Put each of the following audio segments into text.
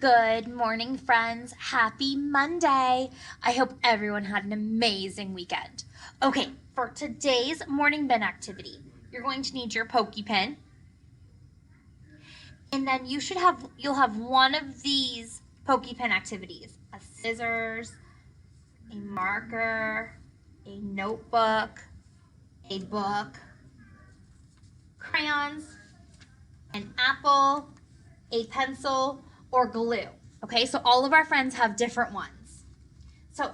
Good morning, friends. Happy Monday. I hope everyone had an amazing weekend. Okay, for today's morning bin activity, you're going to need your pokey pen. And then you'll have one of these pokey pen activities: a scissors, a marker, a notebook, a book, crayons, an apple, a pencil, or glue. Okay, so all of our friends have different ones. So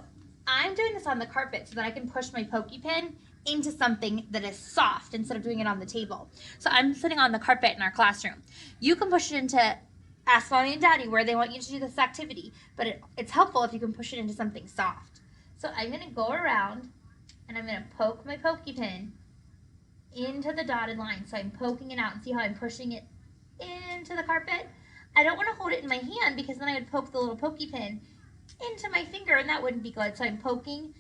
I'm doing this on the carpet so that I can push my pokey pen into something that is soft instead of doing it on the table. So I'm sitting on the carpet in our classroom. You can push it into Ask Mommy and Daddy where they want you to do this activity, but it's helpful if you can push it into something soft. So I'm going to go around and I'm going to poke my pokey pen into the dotted line. So I'm poking it out, and see how I'm pushing it into the carpet? I don't want to hold it in my hand because then I would poke the little pokey pin into my finger and that wouldn't be good. So I'm poking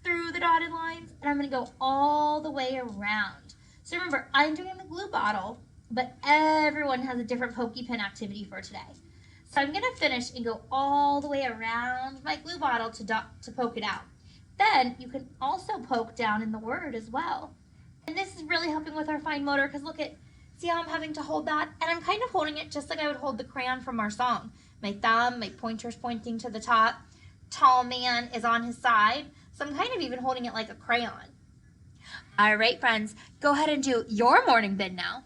through the dotted lines and I'm going to go all the way around. So remember, I'm doing the glue bottle, but everyone has a different pokey pin activity for today. So I'm going to finish and go all the way around my glue bottle to poke it out. Then you can also poke down in the word as well. And this is really helping with our fine motor because see how I'm having to hold that? And I'm kind of holding it just like I would hold the crayon from our song. My thumb, my pointer's pointing to the top. Tall man is on his side. So I'm kind of even holding it like a crayon. All right, friends, go ahead and do your morning bin now.